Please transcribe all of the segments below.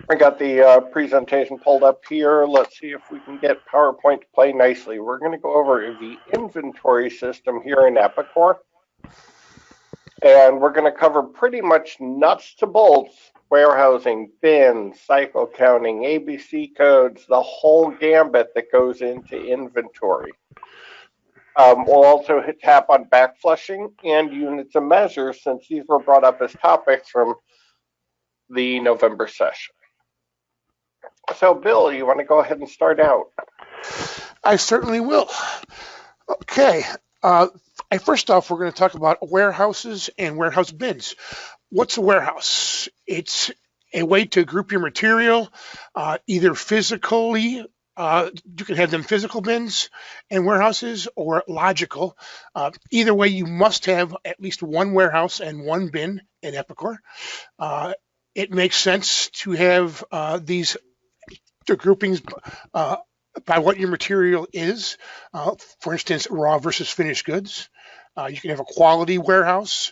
I got the presentation pulled up here. Let's see if we can get PowerPoint to play nicely. We're going to go over the inventory system here in Epicor, and we're going to cover pretty much nuts to bolts, warehousing, bins, cycle counting, ABC codes, the whole gambit that goes into inventory. We'll also tap on backflushing and units of measure, since these were brought up as topics from the November session. So, Bill, you want to go ahead and start out? I certainly will. Okay. First off, we're going to talk about warehouses and warehouse bins. What's a warehouse? It's a way to group your material, either physically. You can have them physical bins and warehouses, or logical. Either way, you must have at least one warehouse and one bin in Epicor. It makes sense to have these groupings by what your material is. For instance, raw versus finished goods. You can have a quality warehouse.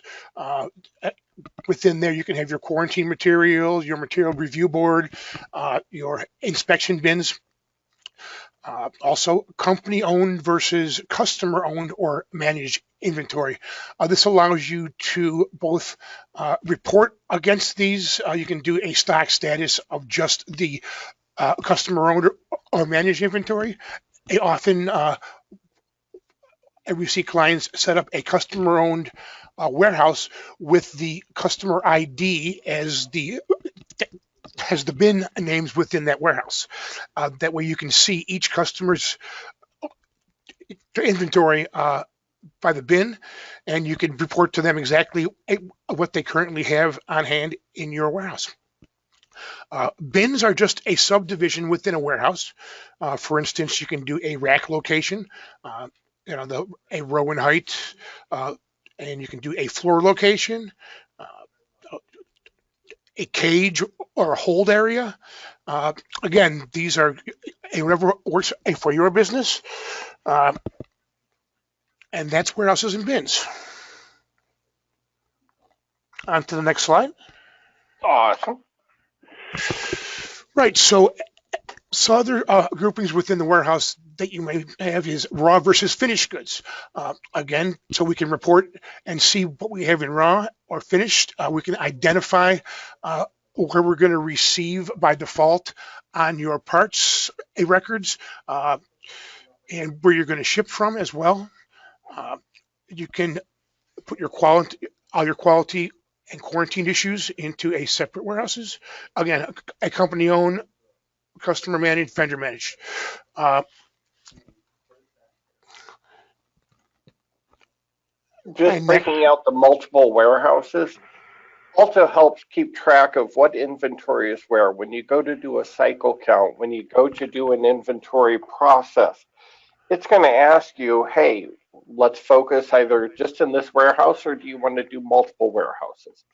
Within there, you can have your quarantine material, your material review board, your inspection bins. Also, company-owned versus customer-owned or managed inventory. This allows you to both report against these. You can do a stock status of just the customer-owned or managed inventory. Often, we see clients set up a customer-owned warehouse with the customer ID as the has the bin names within that warehouse. That way, you can see each customer's inventory by the bin, and you can report to them exactly what they currently have on hand in your warehouse. Bins are just a subdivision within a warehouse. For instance, you can do a rack location, a row and height, and you can do a floor location, a cage or a hold area. Again, these are whatever works for your business, and that's warehouses and bins. On to the next slide. Awesome. Right, so other groupings within the warehouse that you may have is raw versus finished goods. Again, so we can report and see what we have in raw or finished. We can identify where we're going to receive by default on your parts records, and where you're going to ship from as well. You can put your all your quality and quarantine issues into a separate warehouses. Again, a company-owned, customer managed, vendor managed. Just breaking out the multiple warehouses also helps keep track of what inventory is where. When you go to do a cycle count, when you go to do an inventory process, it's going to ask you, hey, let's focus either just in this warehouse, or do you want to do multiple warehouses?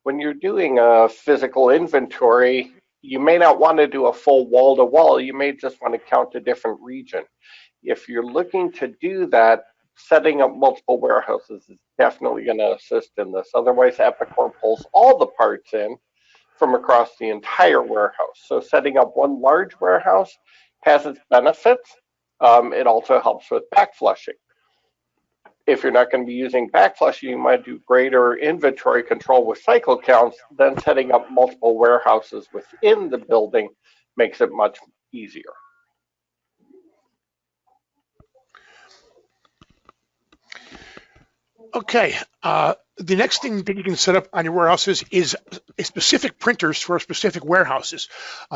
When you're doing a physical inventory, you may not want to do a full wall-to-wall. You may just want to count a different region. If you're looking to do that, setting up multiple warehouses is definitely going to assist in this. Otherwise, Epicor pulls all the parts in from across the entire warehouse. So setting up one large warehouse has its benefits. It also helps with backflushing. If you're not going to be using backflushing, you might do greater inventory control with cycle counts. Then setting up multiple warehouses within the building makes it much easier. Okay, the next thing that you can set up on your warehouses is specific printers for specific warehouses.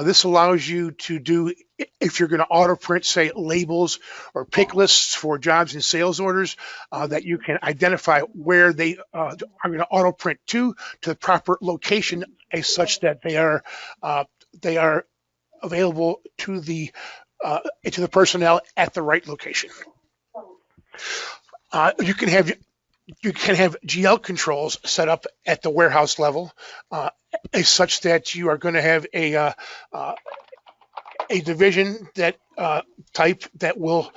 This allows you to do, if you're going to auto print, say, labels or pick lists for jobs and sales orders, that you can identify where they are going to auto print to the proper location, as such that they are available to the personnel at the right location. You can have GL controls set up at the warehouse level, as such that you are going to have a division that type that will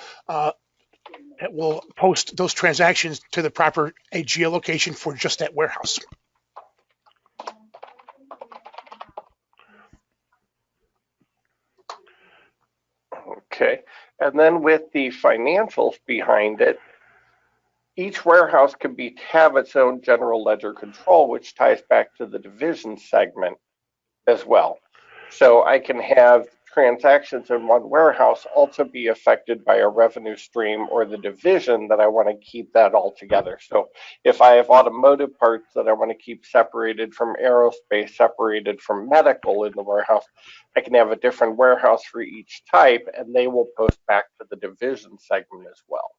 post those transactions to the proper geolocation for just that warehouse. Okay. And then with the financials behind it, each warehouse can have its own general ledger control, which ties back to the division segment as well. So I can have transactions in one warehouse also be affected by a revenue stream or the division that I want to keep that all together. So if I have automotive parts that I want to keep separated from aerospace, separated from medical in the warehouse, I can have a different warehouse for each type, and they will post back to the division segment as well.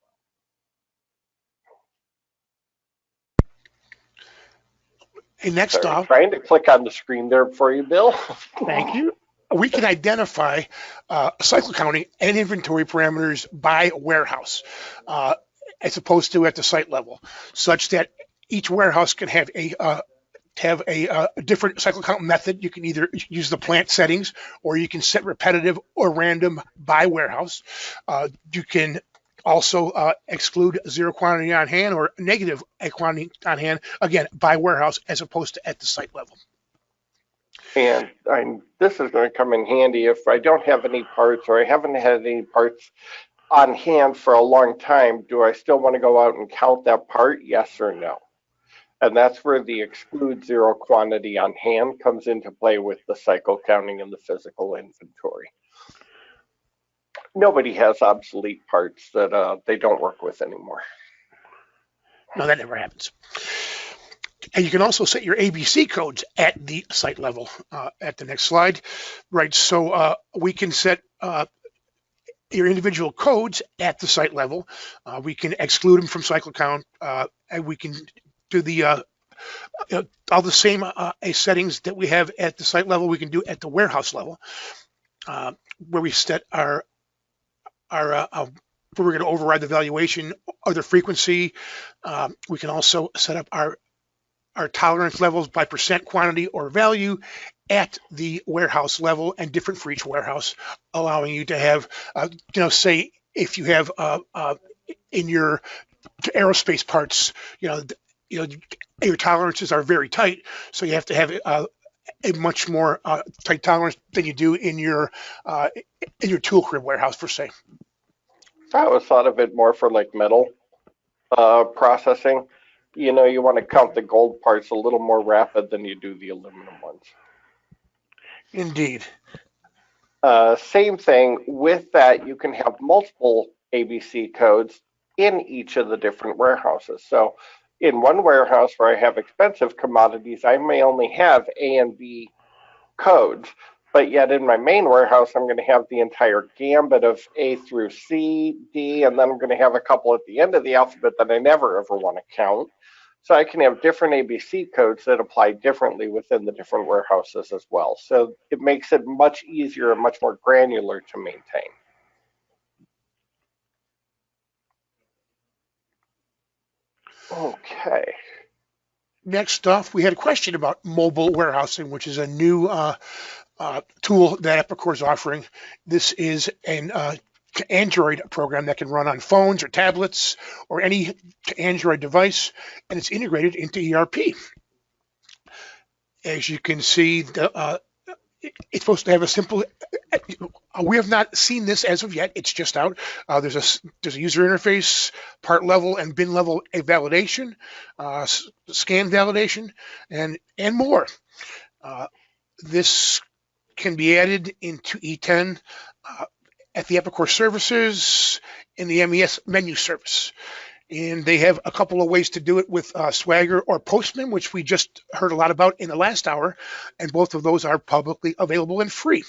And next Sorry, off, trying to click on the screen there for you, Bill. thank you. We can identify cycle counting and inventory parameters by warehouse, as opposed to at the site level, such that each warehouse can have a different cycle count method. You can either use the plant settings, or you can set repetitive or random by warehouse. You can also exclude zero quantity on hand or negative quantity on hand, again, by warehouse as opposed to at the site level. And this is going to come in handy if I don't have any parts or I haven't had any parts on hand for a long time. Do I still want to go out and count that part? Yes or no? And that's where the exclude zero quantity on hand comes into play with the cycle counting and the physical inventory. Nobody has obsolete parts that they don't work with anymore. No, that never happens. And you can also set your ABC codes at the site level at the next slide, right? So we can set your individual codes at the site level. We can exclude them from cycle count, and we can do the all the same settings that we have at the site level. We can do at the warehouse level, where we set our where we're going to override the valuation or the frequency. We can also set up our tolerance levels by percent, quantity, or value at the warehouse level, and different for each warehouse, allowing you to have, say if you have in your aerospace parts, your tolerances are very tight, so you have to have a much more tight tolerance than you do in your tool crib warehouse, per se. I always thought of it more for like metal processing. You want to count the gold parts a little more rapid than you do the aluminum ones. Indeed. Same thing with that, you can have multiple ABC codes in each of the different warehouses. So in one warehouse where I have expensive commodities, I may only have A and B codes, but yet in my main warehouse, I'm going to have the entire gambit of A through C, D, and then I'm going to have a couple at the end of the alphabet that I never ever want to count. So I can have different ABC codes that apply differently within the different warehouses as well. So it makes it much easier and much more granular to maintain. Okay. Next off, we had a question about mobile warehousing, which is a new tool that Epicor is offering. This is an Android program that can run on phones or tablets or any Android device, and it's integrated into ERP. As you can see, it's supposed to have a simple. We have not seen this as of yet. It's just out. There's a user interface, part level and bin level validation, scan validation, and more. This can be added into E10 at the Epicor services in the MES menu service. And they have a couple of ways to do it with Swagger or Postman, which we just heard a lot about in the last hour. And both of those are publicly available and free.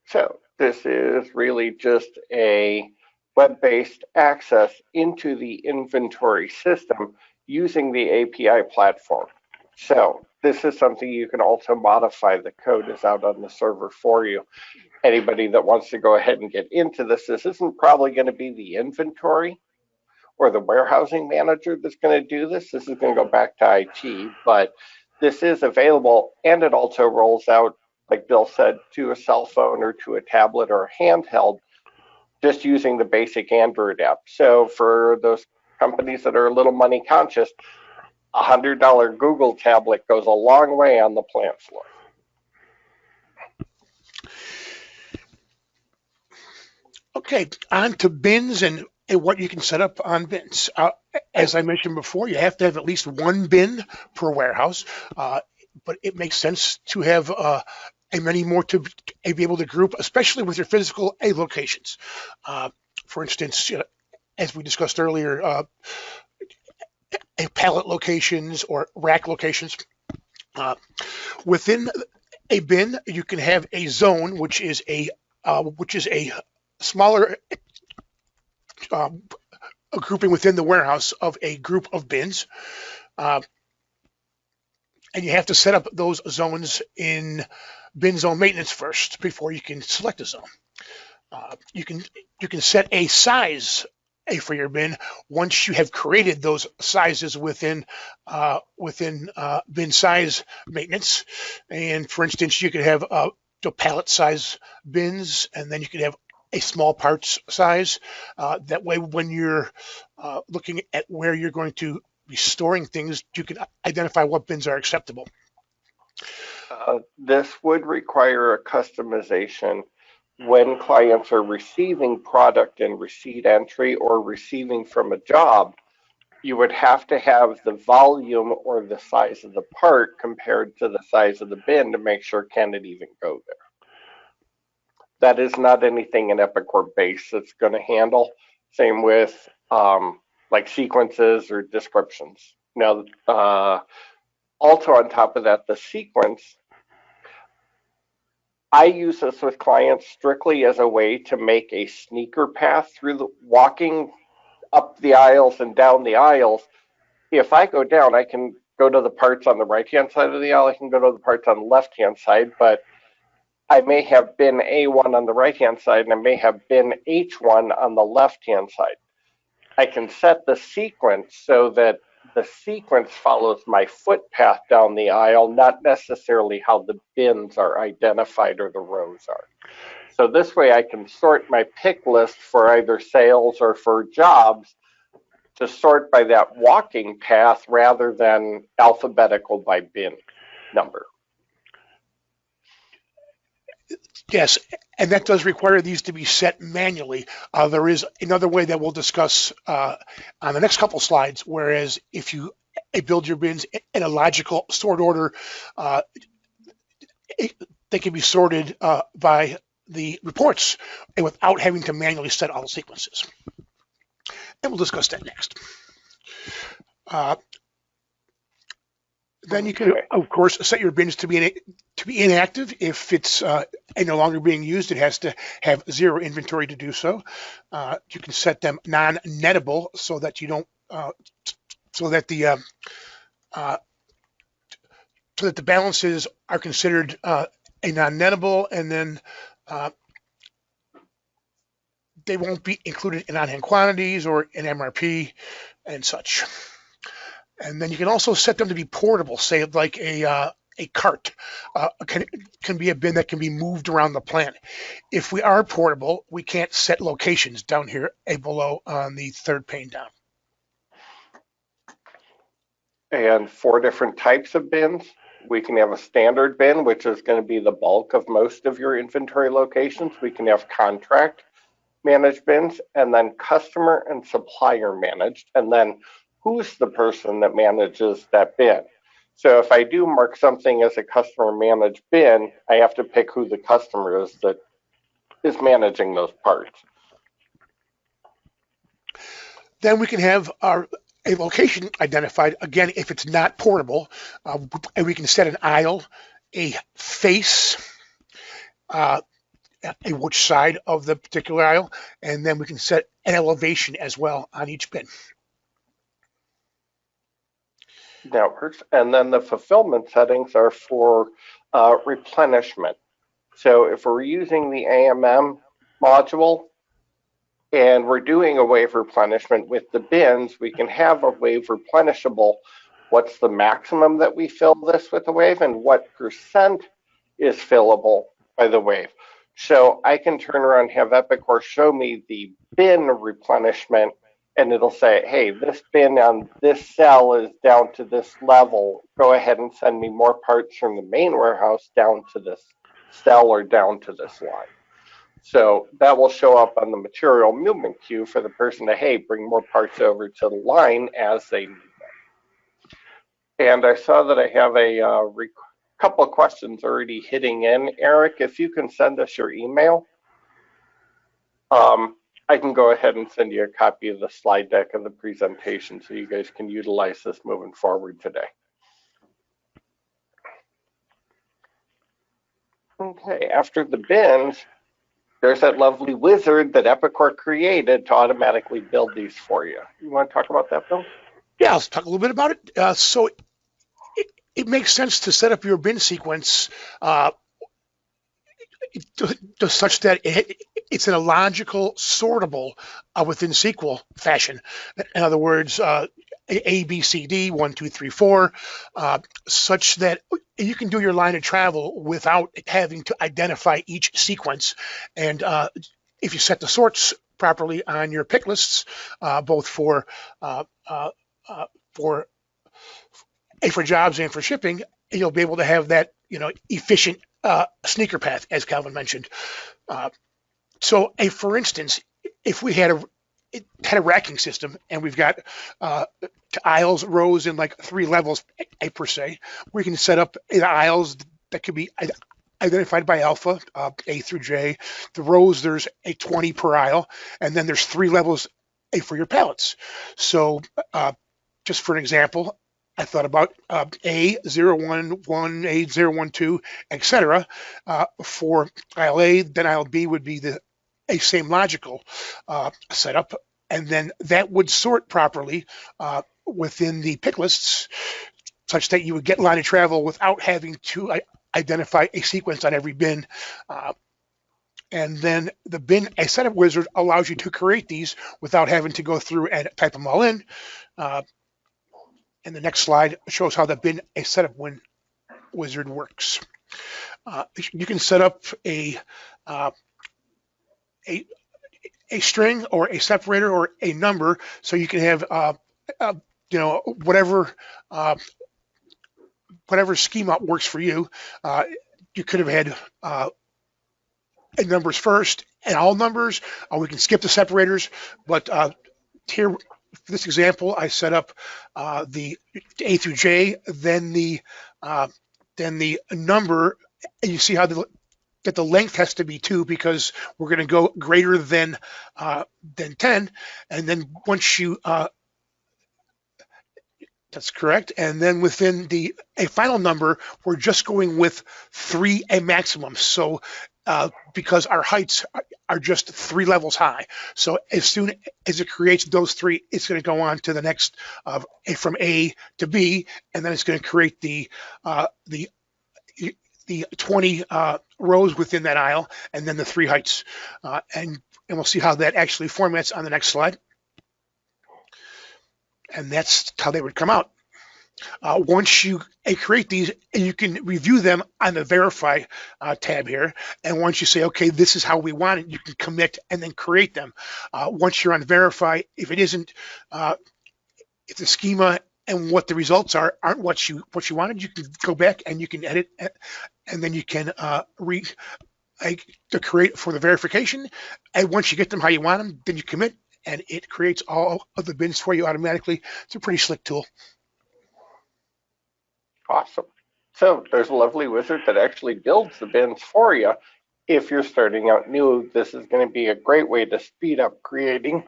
So this is really just a web-based access into the inventory system using the API platform. So this is something you can also modify. The code is out on the server for you. Anybody that wants to go ahead and get into this isn't probably going to be the inventory or the warehousing manager that's going to do this. This is going to go back to IT, but this is available, and it also rolls out, like Bill said, to a cell phone or to a tablet or a handheld, just using the basic Android app. So for those companies that are a little money conscious, a $100 Google tablet goes a long way on the plant floor. Okay, on to bins and what you can set up on bins. As I mentioned before, you have to have at least one bin per warehouse, but it makes sense to have a many more to be able to group, especially with your physical locations. Uh, for instance, as we discussed earlier, pallet locations or rack locations. Uh, Within a bin, you can have a zone, which is a smaller uh, a grouping within the warehouse of a group of bins, uh, and you have to set up those zones in bin zone maintenance first before you can select a zone. You can set a size for your bin once you have created those sizes within bin size maintenance. And for instance, you could have pallet size bins, and then you could have a small parts size. That way, when you're looking at where you're going to be storing things, you can identify what bins are acceptable. This would require a customization when clients are receiving product in receipt entry or receiving from a job. You would have to have the volume or the size of the part compared to the size of the bin to make sure can it even go there. That is not anything an Epicor base that's going to handle. Same with like sequences or descriptions. Now, also on top of that, the sequence, I use this with clients strictly as a way to make a sneaker path through the walking up the aisles and down the aisles. If I go down, I can go to the parts on the right hand side of the aisle, I can go to the parts on the left hand side, but I may have bin A1 on the right hand side and I may have bin H1 on the left hand side. I can set the sequence so that the sequence follows my footpath down the aisle, not necessarily how the bins are identified or the rows are. So this way I can sort my pick list for either sales or for jobs to sort by that walking path rather than alphabetical by bin number. Yes, and that does require these to be set manually. There is another way that we'll discuss on the next couple slides, whereas if you build your bins in a logical sort order, uh, they can be sorted by the reports and without having to manually set all the sequences. And we'll discuss that next. Uh, Then you can, of course, set your bins to be inactive. If it's no longer being used, it has to have zero inventory to do so. You can set them non-nettable so that you don't, so that the balances are considered a non-nettable, and then they won't be included in on-hand quantities or in MRP and such. And then you can also set them to be portable, say like a cart. Can be a bin that can be moved around the plant. If we are portable, we can't set locations down here below on the third pane down. And 4 different types of bins. We can have a standard bin, which is going to be the bulk of most of your inventory locations. We can have contract managed bins, and then customer and supplier managed, and then who's the person that manages that bin. So if I do mark something as a customer managed bin, I have to pick who the customer is that is managing those parts. Then we can have a location identified, again, if it's not portable, and we can set an aisle, a face, which side of the particular aisle, and then we can set an elevation as well on each bin. That works. And then the fulfillment settings are for replenishment. So if we're using the AMM module and we're doing a wave replenishment with the bins, we can have a wave replenishable. What's the maximum that we fill this with a wave and what percent is fillable by the wave? So I can turn around and have Epicor show me the bin replenishment, and it'll say, hey, this bin on this cell is down to this level. Go ahead and send me more parts from the main warehouse down to this cell or down to this line. So that will show up on the material movement queue for the person to, hey, bring more parts over to the line as they need them. And I saw that I have a couple of questions already hitting in. Eric, if you can send us your email, I can go ahead and send you a copy of the slide deck of the presentation so you guys can utilize this moving forward today. Okay, after the bins, there's that lovely wizard that Epicor created to automatically build these for you. You want to talk about that, Bill? Yeah, let's talk a little bit about it. So it makes sense to set up your bin sequence such that it's in a logical, sortable within SQL fashion. In other words, A, B, C, D, 1, 2, 3, 4, such that you can do your line of travel without having to identify each sequence. And if you set the sorts properly on your pick lists, both for jobs and for shipping, you'll be able to have that efficient sneaker path, as Calvin mentioned. So, for instance, if we had a racking system and we've got aisles, rows in like 3 levels per se, we can set up aisles that could be identified by alpha, A through J. The rows, there's a 20 per aisle, and then there's 3 levels for your pallets. So just for an example, I thought about A011, A012, etc. For aisle A, then aisle B would be a same logical setup, and then that would sort properly within the pick lists such that you would get line of travel without having to identify a sequence on every bin. And then a setup wizard allows you to create these without having to go through and type them all in. And the next slide shows how the bin a setup wizard works. You can set up a string or a separator or a number, so you can have whatever schema works for you. You could have had numbers first and all numbers, or we can skip the separators. But here, for this example, I set up the A through J, then the number, and you see how that the length has to be 2 because we're going to go greater than 10, and then once you that's correct. And then within a final number, we're just going with 3 a maximum. So because our heights are just 3 levels high. So as soon as it creates those 3, it's going to go on to the next from A to B, and then it's going to create the 20 rows within that aisle, and then the 3 heights. And we'll see how that actually formats on the next slide. And that's how they would come out. Once you create these, you can review them on the Verify tab here. And once you say, okay, this is how we want it, you can commit and then create them. Once you're on Verify, if it isn't, if the schema and what the results aren't what you wanted, you can go back and you can edit, and then you can to create for the verification. And once you get them how you want them, then you commit, and it creates all of the bins for you automatically. It's a pretty slick tool. Awesome. So there's a lovely wizard that actually builds the bins for you. If you're starting out new, this is going to be a great way to speed up creating.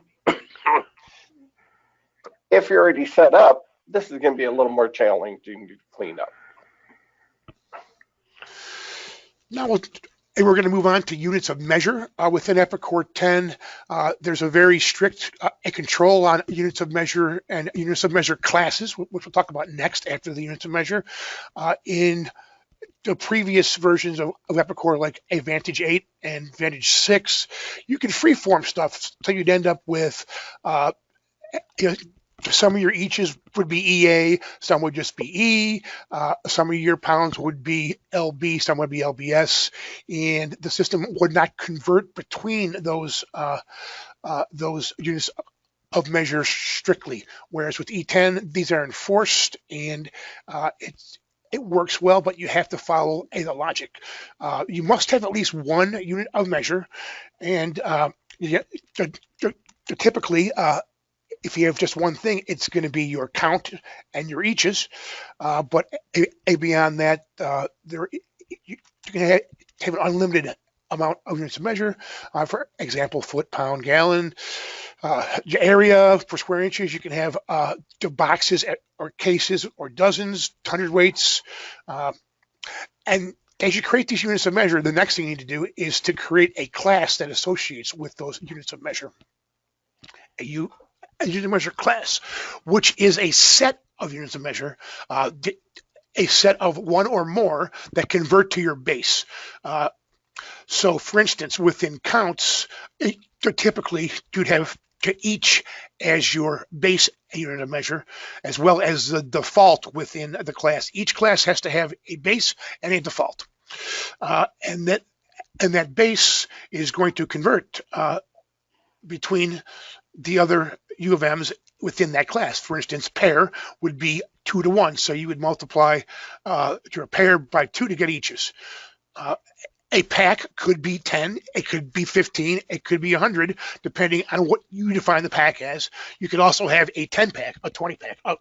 If you're already set up, this is going to be a little more challenging to clean up. Now we're going to move on to units of measure. Within Epicor 10, there's a very strict control on units of measure and units of measure classes, which we'll talk about next after the units of measure. In the previous versions of Epicor, like a Vantage 8 and Vantage 6, you can freeform stuff, so you'd end up with some of your eaches would be EA, some would just be E, some of your pounds would be LB, some would be LBS, and the system would not convert between those units of measure strictly. Whereas with E10, these are enforced, and it works well, but you have to follow the logic. You must have at least one unit of measure, and typically, if you have just one thing, it's going to be your count and your eaches. But beyond that, you can have an unlimited amount of units of measure. For example, foot, pound, gallon. Area for square inches, you can have the boxes or cases or dozens, hundredweights. And as you create these units of measure, the next thing you need to do is to create a class that associates with those units of measure. A unit of measure class, which is a set of units of measure, a set of one or more that convert to your base. So, for instance, within counts, typically you'd have to each as your base unit of measure, as well as the default within the class. Each class has to have a base and a default, and that base is going to convert between the other U of M's within that class. For instance, pair would be 2 to 1, so you would multiply your pair by 2 to get eaches. A pack could be 10, it could be 15, it could be 100, depending on what you define the pack as. You could also have a 10 pack, a 20 pack, a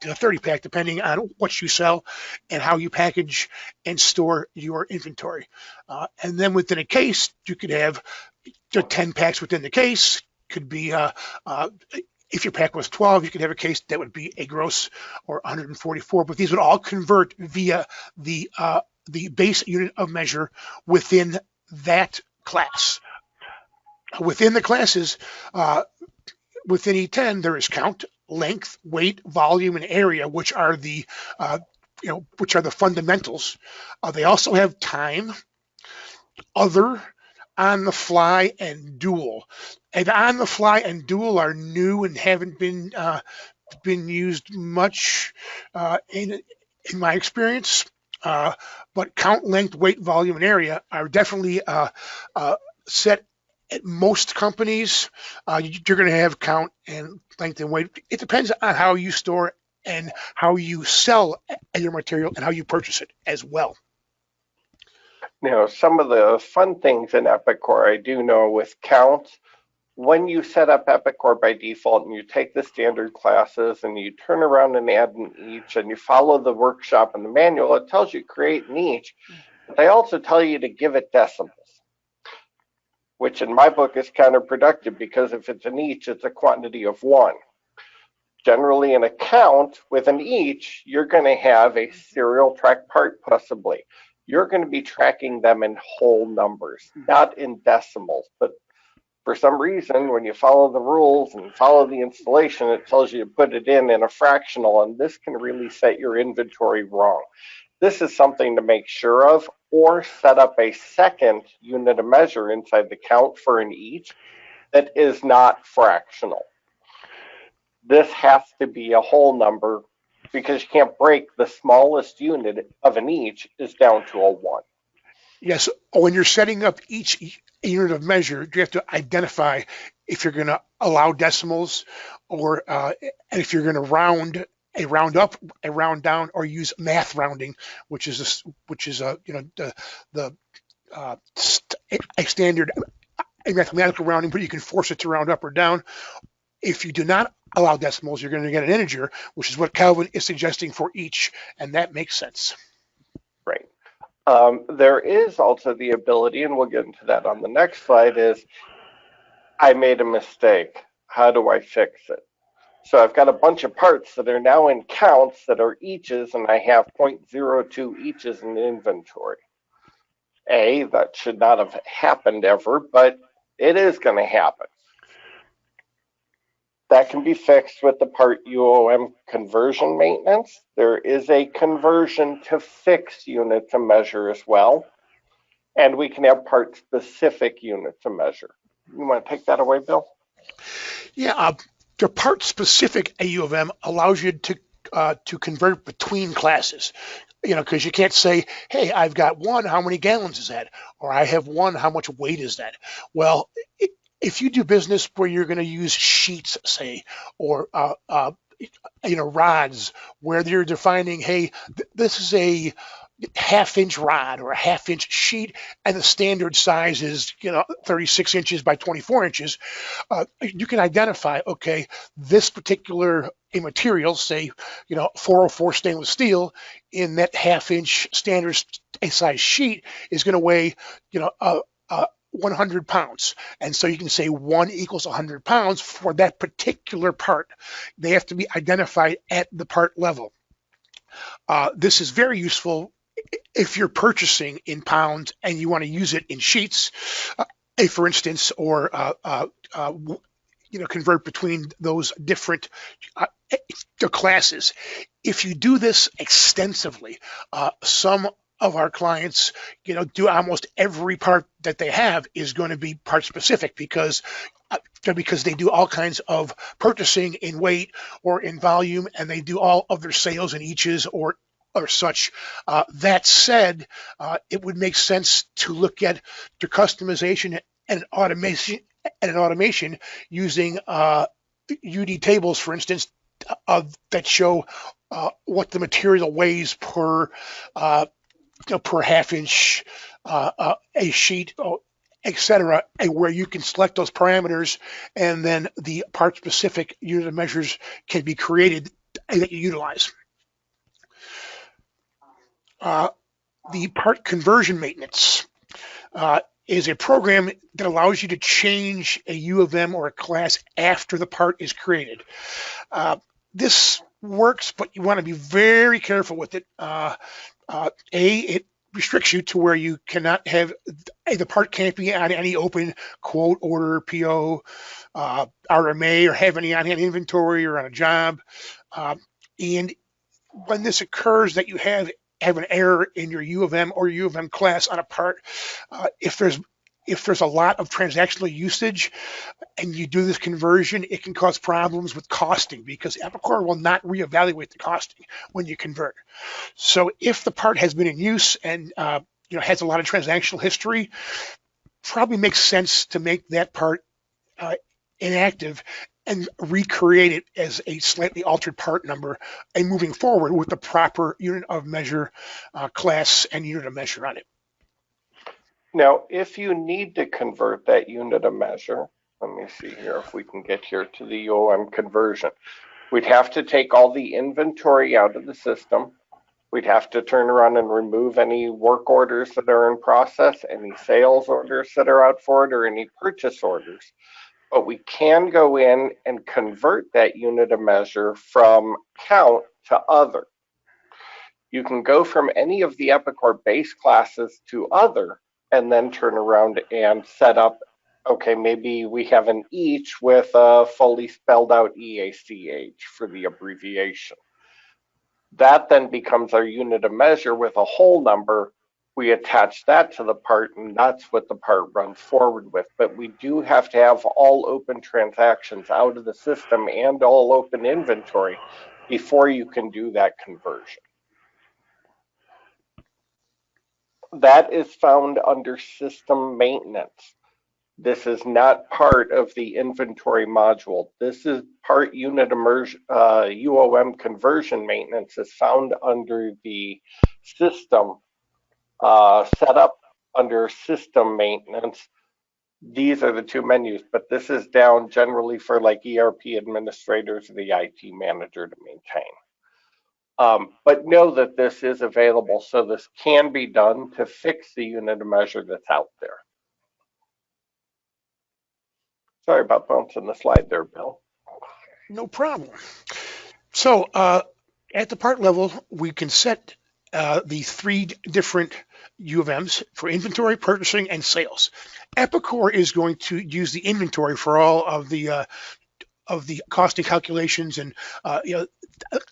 30 pack, depending on what you sell and how you package and store your inventory. And then within a case, you could have the 10 packs within the case. Could be, if your pack was 12, you could have a case that would be a gross or 144, but these would all convert via the base unit of measure within that class. Within the classes, within E10, there is count, length, weight, volume, and area, which are the fundamentals. They also have time, other, on the fly, and dual. And on the fly and dual are new and haven't been used much in my experience. But count, length, weight, volume, and area are definitely set at most companies. You're going to have count and length and weight. It depends on how you store and how you sell your material and how you purchase it as well. Now, some of the fun things in Epicor I do know with counts, when you set up Epicor by default and you take the standard classes and you turn around and add an each and you follow the workshop and the manual, it tells you create an each, but they also tell you to give it decimals, which in my book is counterproductive because if it's an each, it's a quantity of 1. Generally in a count with an each, you're going to have a serial track part possibly. You're going to be tracking them in whole numbers, not in decimals, but for some reason, when you follow the rules and follow the installation, it tells you to put it in a fractional, and this can really set your inventory wrong. This is something to make sure of, or set up a second unit of measure inside the count for an each that is not fractional. This has to be a whole number because you can't break the smallest unit of an each is down to a 1. Yes, when you're setting up each unit of measure, you have to identify if you're going to allow decimals or if you're going to round up, a round down, or use math rounding, which is a standard a mathematical rounding, but you can force it to round up or down. If you do not allow decimals, you're going to get an integer, which is what Calvin is suggesting for each, and that makes sense. Right. There is also the ability, and we'll get into that on the next slide, is I made a mistake. How do I fix it? So I've got a bunch of parts that are now in counts that are eaches, and I have 0.02 eaches in inventory. That should not have happened ever, but it is going to happen. That can be fixed with the part UOM conversion maintenance. There is a conversion to fixed units of measure as well. And we can have part specific units of measure. You want to take that away, Bill? Yeah, the part specific AUOM allows you to convert between classes. Because you can't say, hey, I've got 1, how many gallons is that? Or I have 1, how much weight is that? Well, if you do business where you're going to use sheets, say, or rods, where they're defining, hey, this is a half-inch rod or a half-inch sheet, and the standard size is 36 inches by 24 inches. You can identify, okay, this particular material, say 404 stainless steel, in that half-inch standard size sheet is going to weigh 100 pounds. And so you can say 1 equals 100 pounds for that particular part. They have to be identified at the part level. This is very useful if you're purchasing in pounds and you want to use it in sheets, for instance, or convert between those different classes. If you do this extensively, some of our clients, do almost every part that they have is going to be part specific because they do all kinds of purchasing in weight or in volume, and they do all of their sales in eaches or such. That said, it would make sense to look at the customization and automation using UD tables, for instance, that show what the material weighs per half inch, a sheet, etc., where you can select those parameters, and then the part specific unit of measures can be created that you utilize. The part conversion maintenance is a program that allows you to change a U of M or a class after the part is created. This works, but you want to be very careful with it. It restricts you to where you cannot have, the part can't be on any open quote, order, PO, RMA, or have any on-hand inventory or on a job. And when this occurs, that you have an error in your U of M or U of M class on a part, if there's a lot of transactional usage and you do this conversion, it can cause problems with costing because Epicor will not reevaluate the costing when you convert. So if the part has been in use and has a lot of transactional history, probably makes sense to make that part inactive and recreate it as a slightly altered part number and moving forward with the proper unit of measure class and unit of measure on it. Now, if you need to convert that unit of measure, let me see here if we can get here to the UOM conversion. We'd have to take all the inventory out of the system. We'd have to turn around and remove any work orders that are in process, any sales orders that are out for it, or any purchase orders. But we can go in and convert that unit of measure from count to other. You can go from any of the Epicor base classes to other, and then turn around and set up, okay, maybe we have an each with a fully spelled out EACH for the abbreviation. That then becomes our unit of measure with a whole number. We attach that to the part, and that's what the part runs forward with. But we do have to have all open transactions out of the system and all open inventory before you can do that conversion. That is found under system maintenance. This is not part of the inventory module. This is part unit UOM conversion maintenance is found under the system setup under system maintenance. These are the two menus, but this is down generally for like ERP administrators or the IT manager to maintain. But know that this is available, so this can be done to fix the unit of measure that's out there. Sorry about bouncing the slide there, Bill. No problem. So at the part level, we can set the three different U of M's for inventory, purchasing, and sales. Epicor is going to use the inventory for all of the costing calculations, and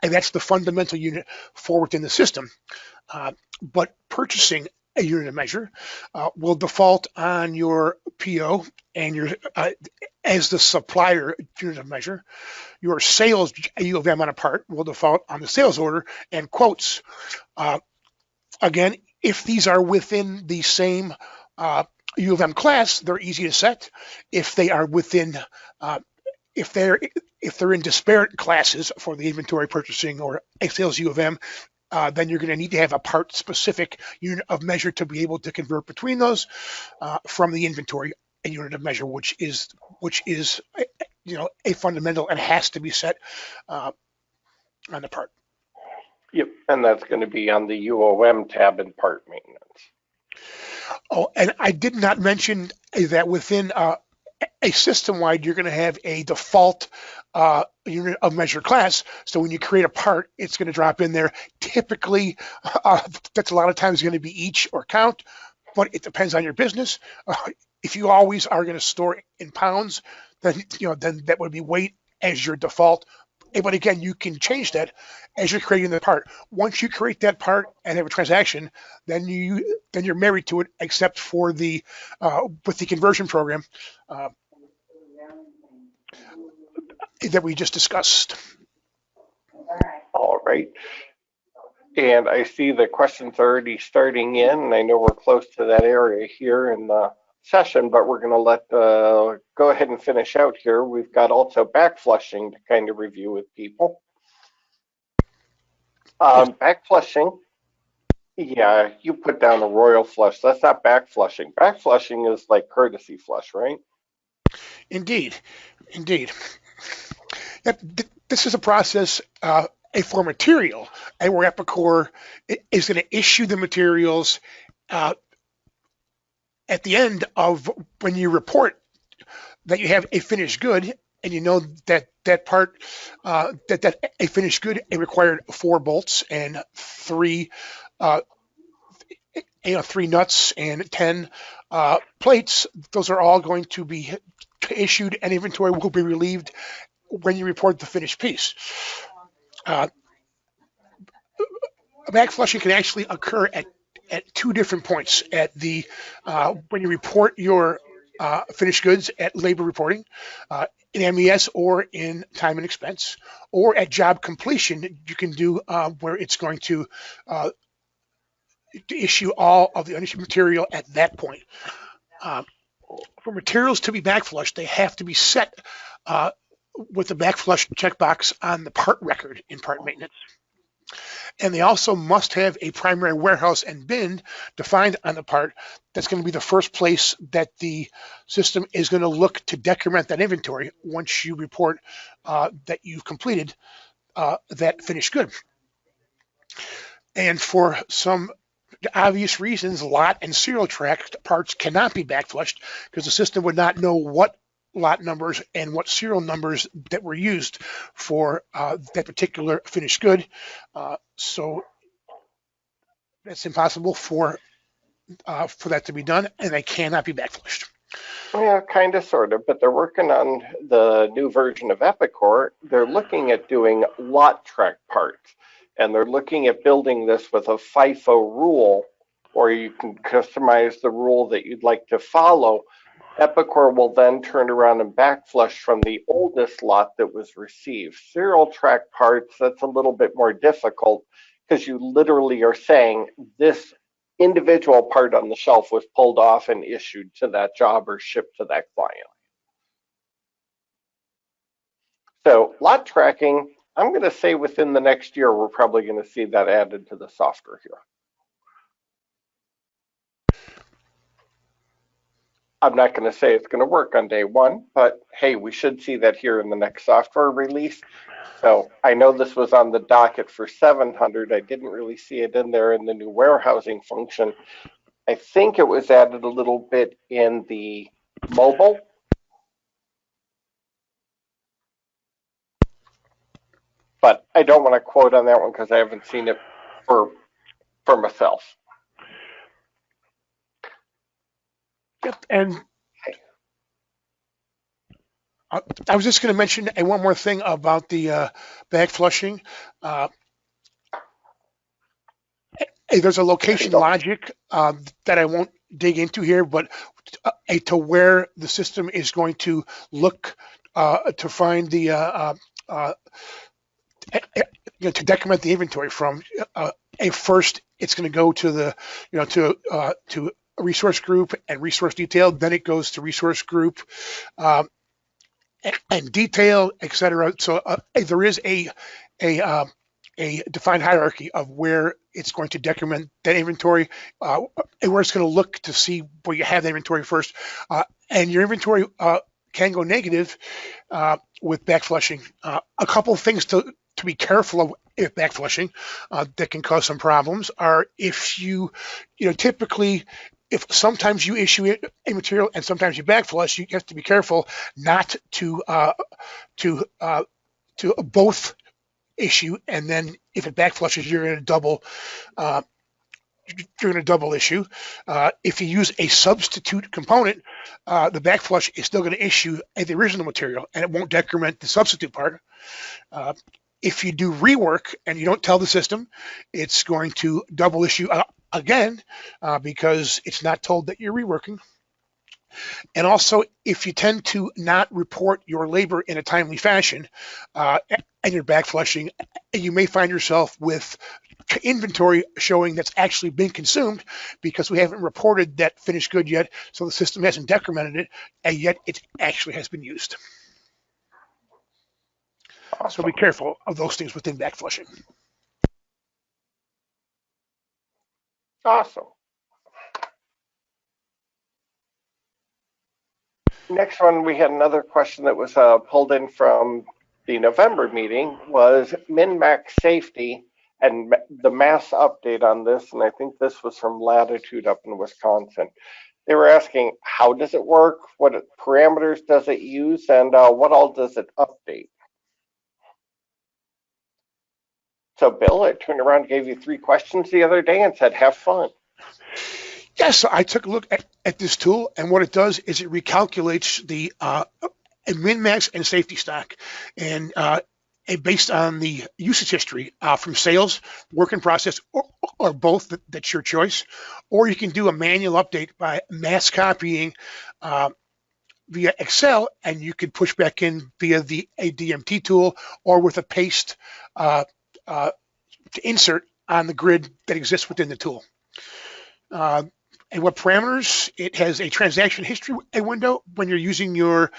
that's the fundamental unit for within the system. But purchasing a unit of measure will default on your PO and your as the supplier unit of measure. Your sales U of M on a part will default on the sales order and quotes. Again, if these are within the same U of M class, they're easy to set. If they are within if they're if they're in disparate classes for the inventory purchasing or a sales U of M, then you're going to need to have a part specific unit of measure to be able to convert between those from the inventory a unit of measure, which is a fundamental and has to be set on the part. Yep, and that's going to be on the UOM tab in part maintenance. Oh, and I did not mention that within a system-wide, you're going to have a default unit of measure class. So when you create a part, it's going to drop in there. Typically, that's a lot of times going to be each or count, but it depends on your business. If you always are going to store in pounds, then that would be weight as your default. But again, you can change that as you're creating the part. Once you create that part and have a transaction, then you're married to it, except for the with the conversion program that we just discussed. All right. And I see the questions already starting in, and I know we're close to that area here in the session, but we're going to let go ahead and finish out here. We've got also back flushing to kind of review with people. Back flushing, yeah, you put down a royal flush. That's not back flushing. Back flushing is like courtesy flush, right? Indeed. This is a process for material, and where Epicor is going to issue the materials at the end of when you report that you have a finished good, and you know that part that a finished good, it required 4 bolts and 3 3 nuts and 10 plates. Those are all going to be issued, and inventory will be relieved when you report the finished piece. Back flushing can actually occur at 2 different points: at the when you report your finished goods at labor reporting, in MES or in time and expense, or at job completion. You can do where it's going to issue all of the unissued material at that point. For materials to be back flushed, they have to be set with the back flush checkbox on the part record in part maintenance. And they also must have a primary warehouse and bin defined on the part. That's going to be the first place that the system is going to look to decrement that inventory once you report that you've completed that finished good. And for some obvious reasons, lot and serial track parts cannot be back flushed because the system would not know what lot numbers and what serial numbers that were used for that particular finished good. So that's impossible for that to be done, and they cannot be back flushed. Yeah, kind of, sort of, but they're working on the new version of Epicor. They're looking at doing lot track parts, and they're looking at building this with a FIFO rule, or you can customize the rule that you'd like to follow. Epicor will then turn around and backflush from the oldest lot that was received. Serial track parts, that's a little bit more difficult because you literally are saying this individual part on the shelf was pulled off and issued to that job or shipped to that client. So lot tracking, I'm going to say within the next year, we're probably going to see that added to the software here. I'm not going to say it's going to work on day one, but hey, we should see that here in the next software release. So I know this was on the docket for 700. I didn't really see it in there in the new warehousing function. I think it was added a little bit in the mobile. But I don't want to quote on that one because I haven't seen it for myself. Yep, and I was just going to mention one more thing about the back flushing. There's a location logic that I won't dig into here, but to where the system is going to look to find the to decrement the inventory from. First, it's going to go to the to resource group and resource detail. Then it goes to resource group and detail, etc. So there is a defined hierarchy of where it's going to decrement that inventory, and where it's going to look to see where you have that inventory first. And your inventory can go negative with backflushing. A couple of things to be careful of if backflushing that can cause some problems are if typically, if sometimes you issue a material and sometimes you backflush, you have to be careful not to both issue, and then if it backflushes, you're going to double issue. If you use a substitute component, the backflush is still going to issue the original material, and it won't decrement the substitute part. If you do rework and you don't tell the system, it's going to double issue again because it's not told that you're reworking. And also, if you tend to not report your labor in a timely fashion and you're backflushing, you may find yourself with inventory showing that's actually been consumed because we haven't reported that finished good yet, so the system hasn't decremented it, and yet it actually has been used. Awesome. So be careful of those things within backflushing. Awesome. Next one, we had another question that was pulled in from the November meeting, was min-max safety and the mass update on this, and I think this was from Latitude up in Wisconsin. They were asking, how does it work? What parameters does it use? And what all does it update? So Bill, I turned around and gave you 3 questions the other day and said, have fun. Yes, so I took a look at this tool, and what it does is it recalculates the min-max and safety stock, and based on the usage history from sales, work in process, or both, that's your choice. Or you can do a manual update by mass copying via Excel, and you could push back in via a DMT tool or with a paste to insert on the grid that exists within the tool. And what parameters? It has a transaction history window when you're using your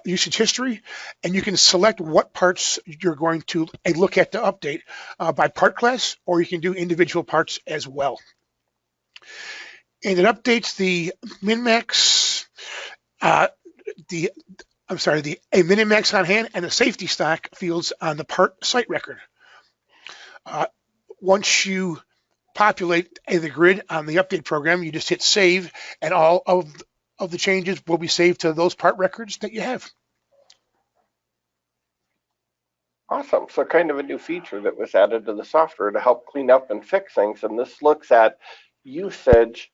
usage history, and you can select what parts you're going to look at to update by part class, or you can do individual parts as well. And it updates the min-max, a min-max on hand and the safety stock fields on the part site record. Once you populate the grid on the update program, you just hit save, and all of the changes will be saved to those part records that you have. Awesome. So kind of a new feature that was added to the software to help clean up and fix things. And this looks at usage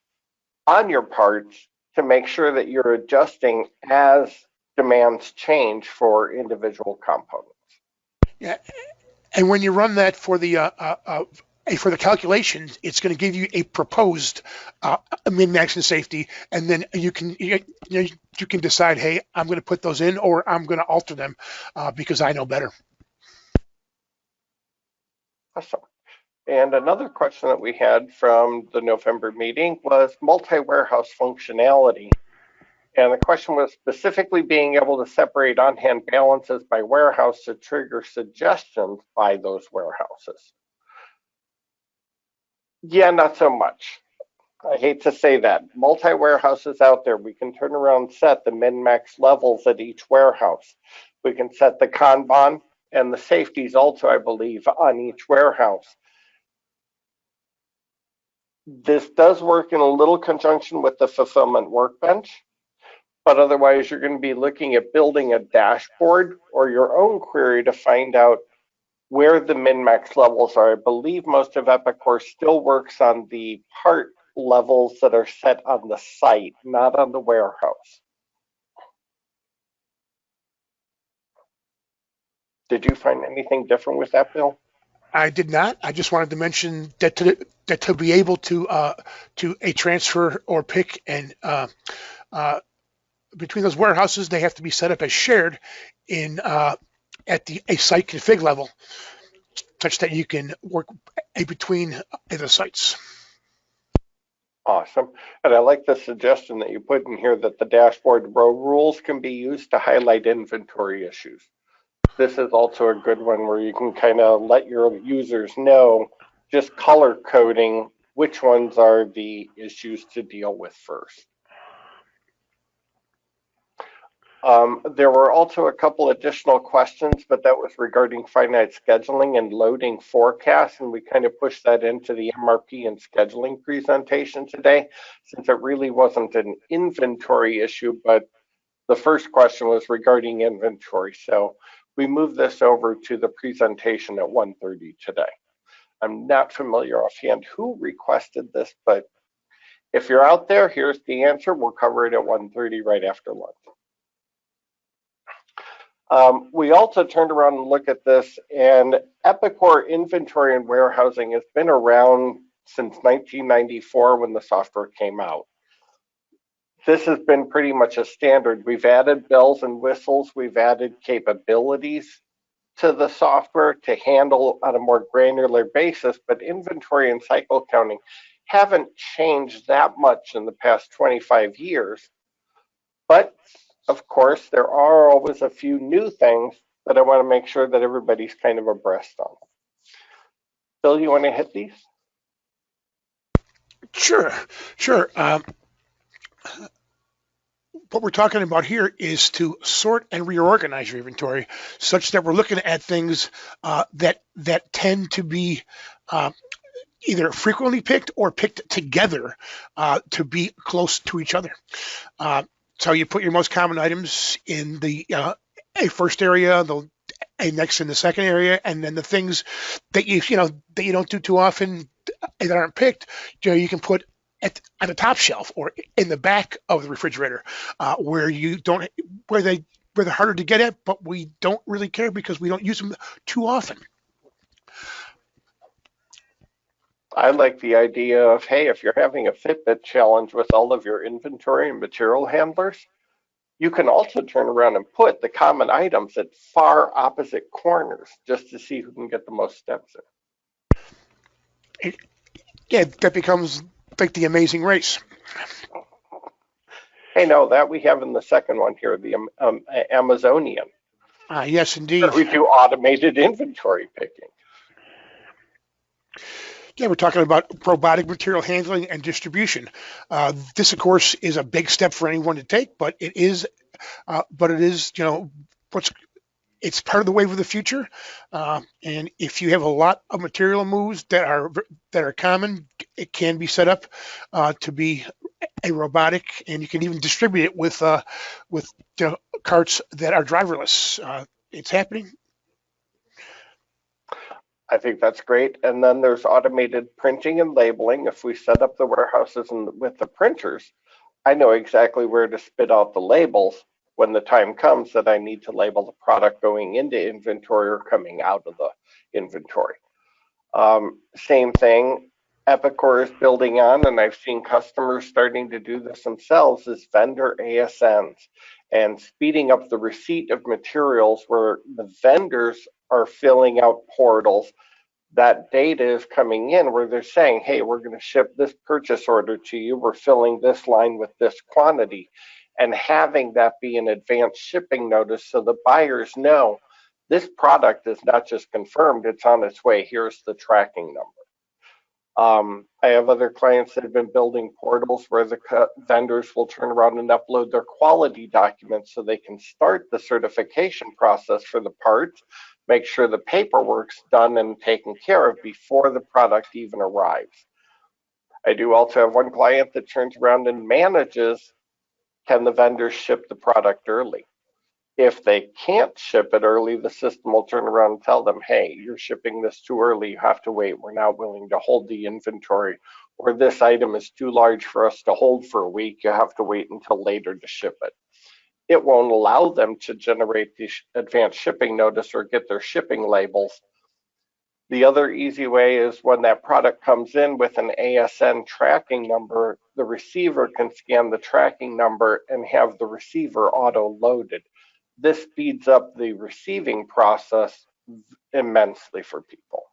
on your parts to make sure that you're adjusting as demands change for individual components. Yeah, and when you run that for the calculations, it's going to give you a proposed min-max and safety, and then you can decide, hey, I'm going to put those in, or I'm going to alter them because I know better. Awesome. And another question that we had from the November meeting was multi-warehouse functionality. And the question was specifically being able to separate on-hand balances by warehouse to trigger suggestions by those warehouses. Yeah, not so much. I hate to say that. Multi-warehouses out there, we can turn around and set the min-max levels at each warehouse. We can set the Kanban and the safeties also, I believe, on each warehouse. This does work in a little conjunction with the fulfillment workbench, but otherwise you're going to be looking at building a dashboard or your own query to find out where the min-max levels are. I believe most of Epicor still works on the part levels that are set on the site, not on the warehouse. Did you find anything different with that, Bill? I did not. I just wanted to mention that to be able to a transfer or pick and between those warehouses, they have to be set up as shared in at a site config level, such that you can work between the sites. Awesome. And I like the suggestion that you put in here that the dashboard row rules can be used to highlight inventory issues. This is also a good one where you can kind of let your users know, just color coding, which ones are the issues to deal with first. There were also a couple additional questions, but that was regarding finite scheduling and loading forecasts, and we kind of pushed that into the MRP and scheduling presentation today, since it really wasn't an inventory issue, but the first question was regarding inventory. So we moved this over to the presentation at 1:30 today. I'm not familiar offhand who requested this, but if you're out there, here's the answer. We'll cover it at 1:30 right after lunch. We also turned around and looked at this, and Epicor inventory and warehousing has been around since 1994 when the software came out. This has been pretty much a standard. We've added bells and whistles, we've added capabilities to the software to handle on a more granular basis, but inventory and cycle counting haven't changed that much in the past 25 years. But of course, there are always a few new things that I want to make sure that everybody's kind of abreast on. Bill, you want to hit these? Sure. What we're talking about here is to sort and reorganize your inventory such that we're looking at things that tend to be either frequently picked or picked together to be close to each other. So you put your most common items in the a first area, a next in the second area, and then the things that you don't do too often that aren't picked, you can put on the top shelf or in the back of the refrigerator, where they're harder to get at, but we don't really care because we don't use them too often. I like the idea of, hey, if you're having a Fitbit challenge with all of your inventory and material handlers, you can also turn around and put the common items at far opposite corners just to see who can get the most steps in. Yeah, that becomes like the Amazing Race. Hey, no, that we have in the second one here, the Amazonian. Yes, indeed. We do automated inventory picking. Yeah, we're talking about robotic material handling and distribution. This, of course, is a big step for anyone to take, but it is, it's part of the wave of the future. And if you have a lot of material moves that are common, it can be set up to be a robotic, and you can even distribute it with carts that are driverless. It's happening. I think that's great. And then there's automated printing and labeling. If we set up the warehouses with the printers, I know exactly where to spit out the labels when the time comes that I need to label the product going into inventory or coming out of the inventory. Same thing, Epicor is building on, and I've seen customers starting to do this themselves, is vendor ASNs and speeding up the receipt of materials where the vendors are filling out portals. That data is coming in where they're saying, hey, we're going to ship this purchase order to you. We're filling this line with this quantity, and having that be an advanced shipping notice so the buyers know this product is not just confirmed, it's on its way. Here's the tracking number. I have other clients that have been building portals where the vendors will turn around and upload their quality documents so they can start the certification process for the parts, make sure the paperwork's done and taken care of before the product even arrives. I do also have one client that turns around and manages, can the vendors ship the product early? If they can't ship it early, the system will turn around and tell them, hey, you're shipping this too early, you have to wait, we're not willing to hold the inventory, or this item is too large for us to hold for a week, you have to wait until later to ship it. It won't allow them to generate the advanced shipping notice or get their shipping labels. The other easy way is when that product comes in with an ASN tracking number, the receiver can scan the tracking number and have the receiver auto-loaded. This speeds up the receiving process immensely for people.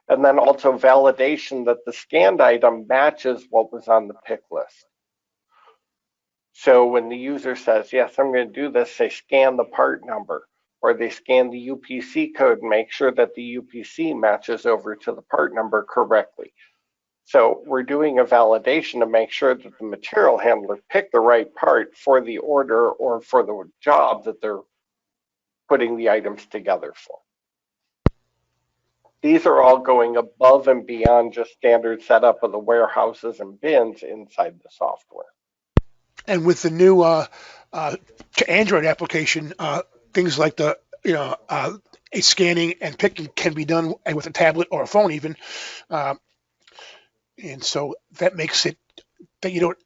And then also validation that the scanned item matches what was on the pick list. So when the user says, yes, I'm going to do this, they scan the part number, or they scan the UPC code and make sure that the UPC matches over to the part number correctly. So we're doing a validation to make sure that the material handler picked the right part for the order or for the job that they're putting the items together for. These are all going above and beyond just standard setup of the warehouses and bins inside the software. And with the new Android application, things like the a scanning and picking can be done with a tablet or a phone even, and so that makes it that you don't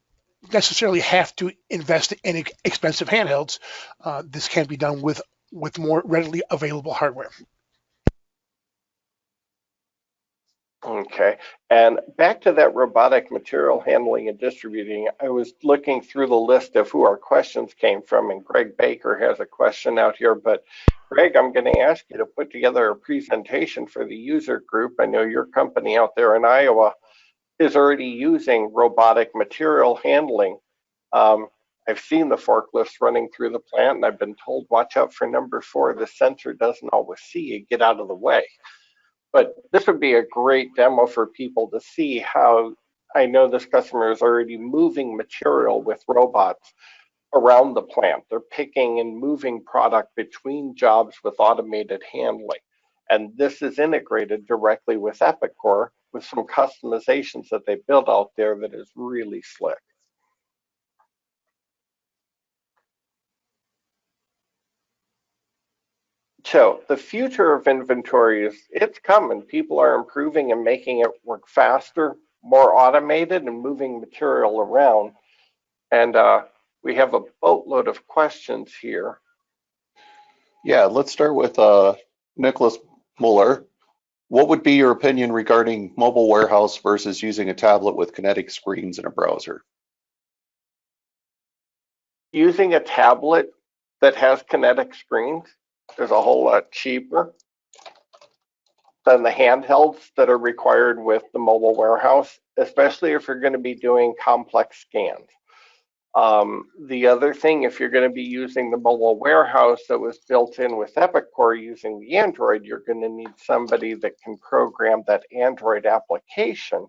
necessarily have to invest in expensive handhelds. This can be done with more readily available hardware. Okay, and back to that robotic material handling and distributing, I was looking through the list of who our questions came from, and Greg Baker has a question out here. But Greg, I'm going to ask you to put together a presentation for the user group. I know your company out there in Iowa is already using robotic material handling. I've seen the forklifts running through the plant, and I've been told, watch out for number 4. The sensor doesn't always see you. Get out of the way. But this would be a great demo for people to see how, I know this customer is already moving material with robots around the plant. They're picking and moving product between jobs with automated handling. And this is integrated directly with Epicor with some customizations that they built out there that is really slick. So the future of inventory it's coming. People are improving and making it work faster, more automated, and moving material around. And we have a boatload of questions here. Yeah, let's start with Nicholas Muller. What would be your opinion regarding mobile warehouse versus using a tablet with kinetic screens and a browser? Using a tablet that has kinetic screens is a whole lot cheaper than the handhelds that are required with the mobile warehouse, especially if you're going to be doing complex scans. The other thing, if you're going to be using the mobile warehouse that was built in with Epicor using the Android, you're going to need somebody that can program that Android application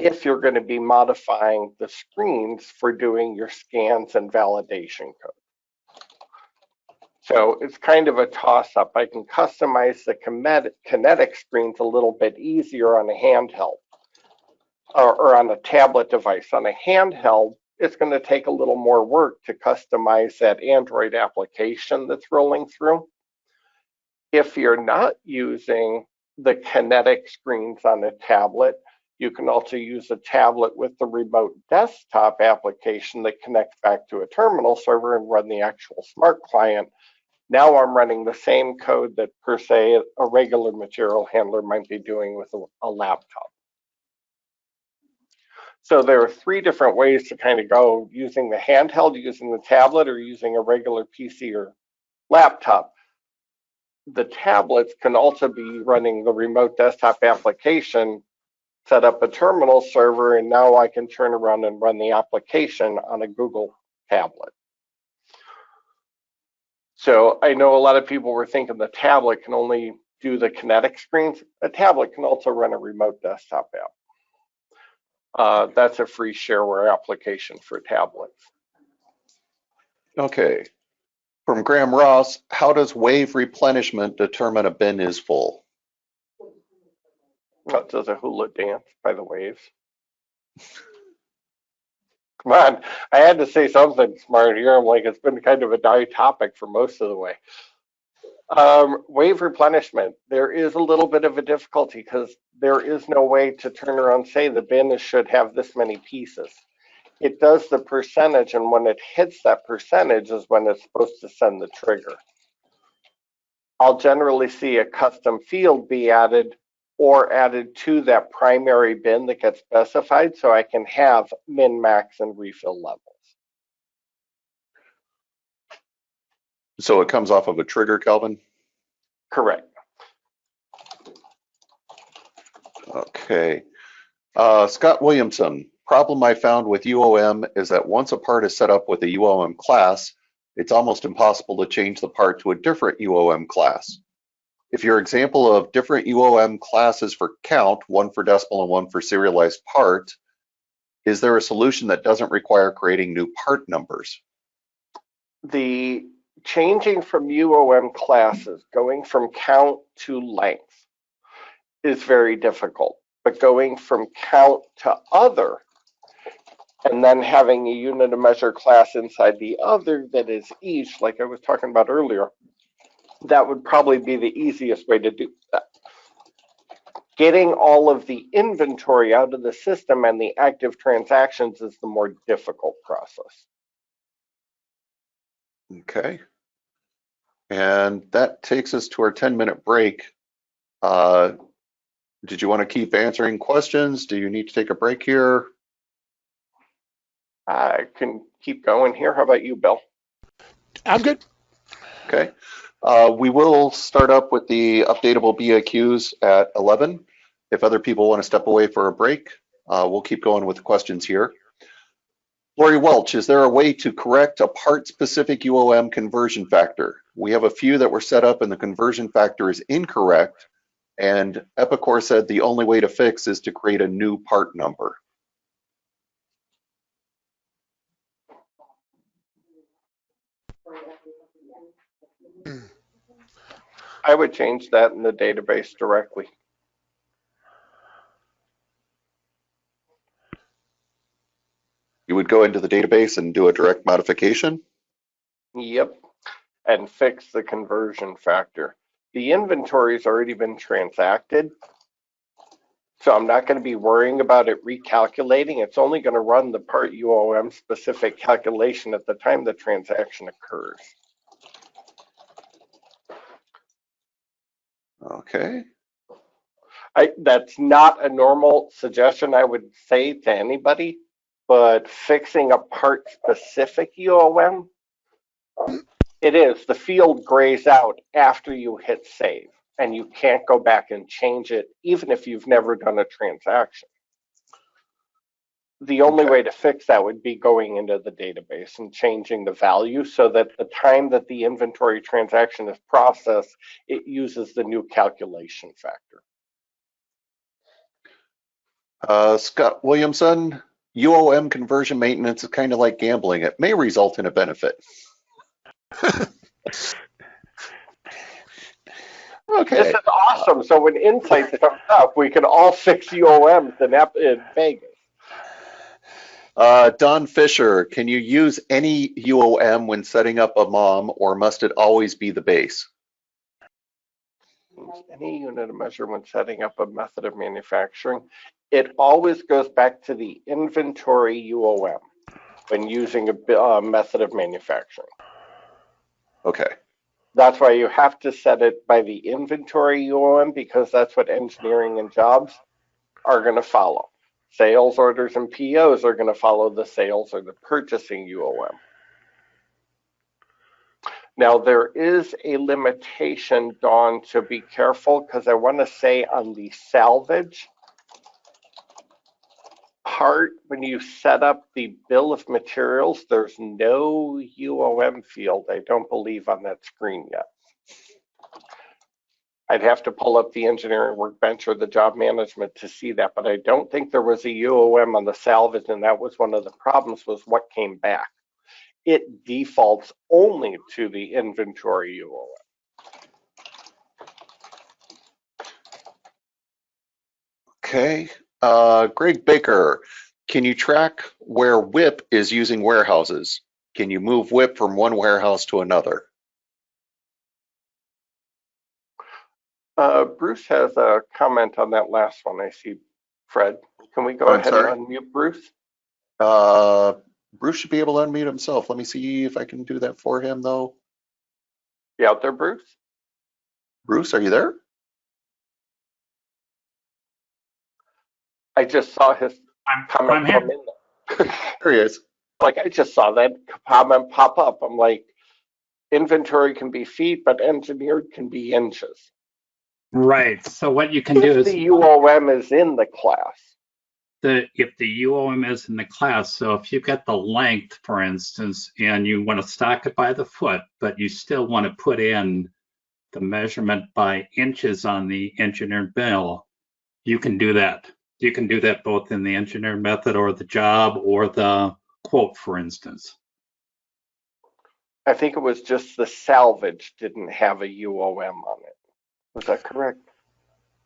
if you're going to be modifying the screens for doing your scans and validation code. So it's kind of a toss-up. I can customize the kinetic screens a little bit easier on a handheld or on a tablet device. On a handheld, it's going to take a little more work to customize that Android application that's rolling through. If you're not using the kinetic screens on a tablet, you can also use a tablet with the remote desktop application that connects back to a terminal server and run the actual smart client. Now I'm running the same code that per se a regular material handler might be doing with a laptop. So there are 3 different ways to kind of go, using the handheld, using the tablet, or using a regular PC or laptop. The tablets can also be running the remote desktop application, set up a terminal server, and now I can turn around and run the application on a Google tablet. So I know a lot of people were thinking the tablet can only do the kinetic screens. A tablet can also run a remote desktop app. That's a free shareware application for tablets. Okay. From Graham Ross, how does wave replenishment determine a bin is full? That does a hula dance by the waves. Come on, I had to say something smart here. I'm like, it's been kind of a die topic for most of the way. Wave replenishment, there is a little bit of a difficulty because there is no way to turn around and say the bin should have this many pieces. It does the percentage, and when it hits that percentage is when it's supposed to send the trigger. I'll generally see a custom field be added or added to that primary bin that gets specified so I can have min, max, and refill levels. So it comes off of a trigger, Kelvin? Correct. Okay. Scott Williamson, problem I found with UOM is that once a part is set up with a UOM class, it's almost impossible to change the part to a different UOM class. If your example of different UOM classes for count, one for decimal and one for serialized part, is there a solution that doesn't require creating new part numbers? The changing from UOM classes, going from count to length, is very difficult. But going from count to other, and then having a unit of measure class inside the other that is each, like I was talking about earlier, that would probably be the easiest way to do that. Getting all of the inventory out of the system and the active transactions is the more difficult process. Okay. And that takes us to our 10-minute break. Did you want to keep answering questions? Do you need to take a break here? I can keep going here. How about you, Bill? I'm good. Okay. We will start up with the updatable BAQs at 11. If other people want to step away for a break, we'll keep going with the questions here. Lori Welch, is there a way to correct a part-specific UOM conversion factor? We have a few that were set up and the conversion factor is incorrect, and Epicor said the only way to fix is to create a new part number. I would change that in the database directly. You would go into the database and do a direct modification? Yep, and fix the conversion factor. The inventory's already been transacted, so I'm not going to be worrying about it recalculating. It's only going to run the part UOM specific calculation at the time the transaction occurs. Okay. That's not a normal suggestion I would say to anybody, but fixing a part specific UOM, it is. The field grays out after you hit save, and you can't go back and change it even if you've never done a transaction. The only way to fix that would be going into the database and changing the value so that the time that the inventory transaction is processed, it uses the new calculation factor. Scott Williamson, UOM conversion maintenance is kind of like gambling. It may result in a benefit. Okay. This is awesome. So when Insights comes up, we can all fix UOMs in Vegas. Don Fisher, can you use any UOM when setting up a MOM, or must it always be the base? Any unit of measure when setting up a method of manufacturing, it always goes back to the inventory UOM when using a method of manufacturing. Okay. That's why you have to set it by the inventory UOM, because that's what engineering and jobs are going to follow. Sales orders and POs are going to follow the sales or the purchasing UOM. Now, there is a limitation, Dawn, to be careful, because I want to say on the salvage part, when you set up the bill of materials, there's no UOM field, I don't believe, on that screen yet. I'd have to pull up the engineering workbench or the job management to see that, but I don't think there was a UOM on the salvage, and that was one of the problems, was what came back. It defaults only to the inventory UOM. Okay. Greg Baker, can you track where WIP is using warehouses? Can you move WIP from one warehouse to another? Bruce has a comment on that last one. I see Fred. Can we go ahead and unmute Bruce? Bruce should be able to unmute himself. Let me see if I can do that for him, though. You out there, Bruce? Bruce, are you there? I just saw his comment come in there. There he is. Like, I just saw that comment pop up. I'm like, inventory can be feet, but engineered can be inches. Right. So what you can do If is the UOM is in the class. if the UOM is in the class, so if you get the length, for instance, and you want to stock it by the foot, but you still want to put in the measurement by inches on the engineered bill, you can do that. You can do that both in the engineered method or the job or the quote, for instance. I think it was just the salvage didn't have a UOM on it. Was that correct?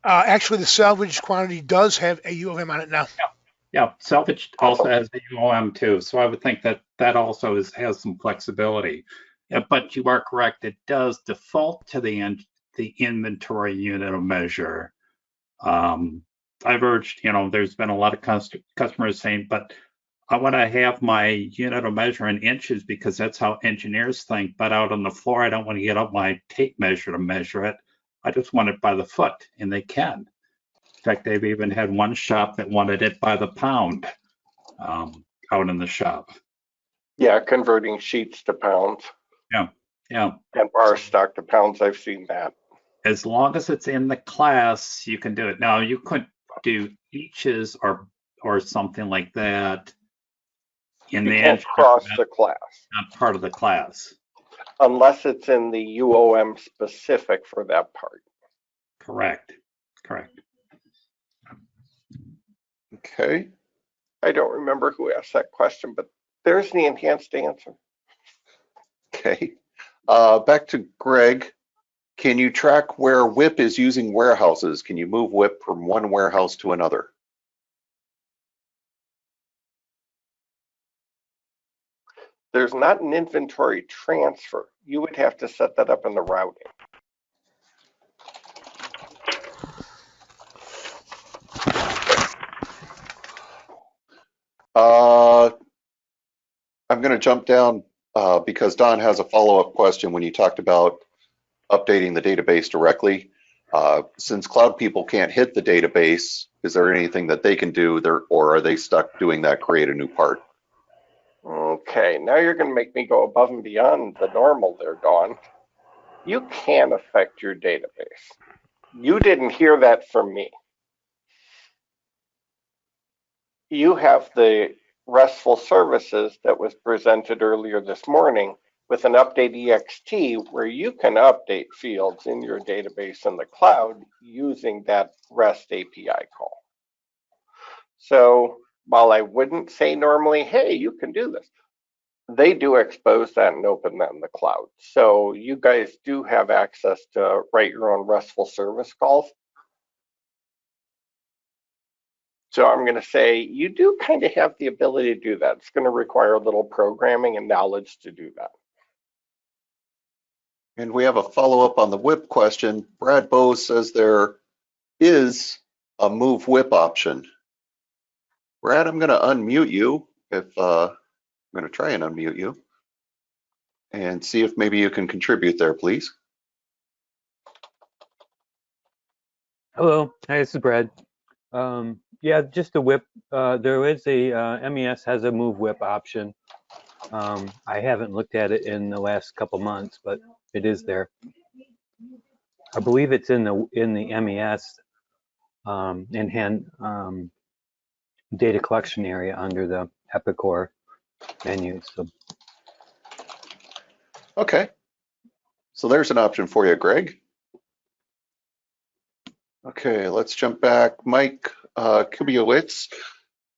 Actually, the salvage quantity does have a U of M on it now. Yeah, salvage also Awesome. has a UOM too, so I would think that that also has some flexibility. Yeah, but you are correct; it does default to the inventory unit of measure. I've urged, there's been a lot of customers saying, but I want to have my unit of measure in inches because that's how engineers think. But out on the floor, I don't want to get up my tape measure to measure it. I just want it by the foot, and they can. In fact, they've even had one shop that wanted it by the pound out in the shop. Yeah, converting sheets to pounds Yeah, yeah. and bar stock to pounds. I've seen that. As long as it's in the class, you can do it. Now, you couldn't do eaches or something like that in You the can't engineering cross method, the class not part of the class. unless it's in the UOM specific for that part. Correct. Correct. Okay. I don't remember who asked that question, but there's the enhanced answer. Okay. Back to Greg. Can you track where WIP is using warehouses? Can you move WIP from one warehouse to another? There's not an inventory transfer. You would have to set that up in the routing. I'm going to jump down because Don has a follow-up question when you talked about updating the database directly. Since cloud people can't hit the database, is there anything that they can do there, or are they stuck doing that create a new part? Okay, now you're going to make me go above and beyond the normal there, Dawn. You can affect your database. You didn't hear that from me. You have the RESTful services that was presented earlier this morning with an update ext where you can update fields in your database in the cloud using that REST API call. So while I wouldn't say normally, hey, you can do this, they do expose that and open that in the cloud. So you guys do have access to write your own RESTful service calls. So I'm going to say you do kind of have the ability to do that. It's going to require a little programming and knowledge to do that. And we have a follow-up on the WIP question. Brad Bose says there is a move WIP option. Brad, I'm going to unmute you if I'm going to try and unmute you and see if maybe you can contribute there, please. Hello, hi, this is Brad. Yeah, just a whip. There is a MES has a move whip option. I haven't looked at it in the last couple months, but it is there. I believe it's in the MES in hand data collection area under the Epicor menu. So. Okay, so there's an option for you, Greg. Okay, let's jump back. Mike Kubiowicz,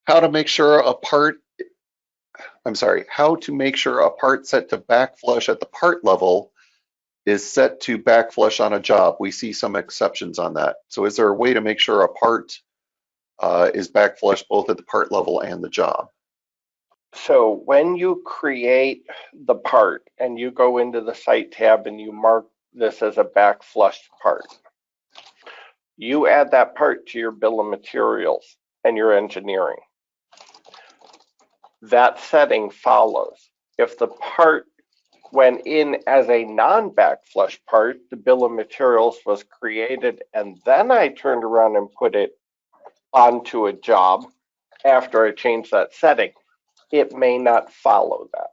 how to make sure a part set to backflush at the part level is set to backflush on a job. We see some exceptions on that. So is there a way to make sure a part is backflush both at the part level and the job? So when you create the part and you go into the site tab and you mark this as a backflushed part, you add that part to your bill of materials and your engineering. That setting follows. If the part went in as a non-backflush part, the bill of materials was created, and then I turned around and put it onto a job after I changed that setting, it may not follow that.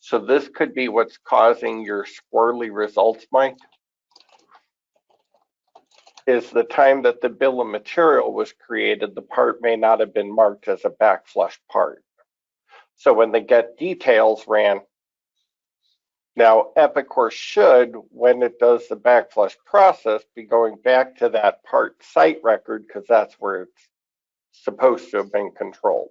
So this could be what's causing your squirrely results, Mike. is the time that the bill of material was created, the part may not have been marked as a backflush part. So when the get details ran, now Epicor should, when it does the backflush process, be going back to that part site record because that's where it's supposed to have been controlled.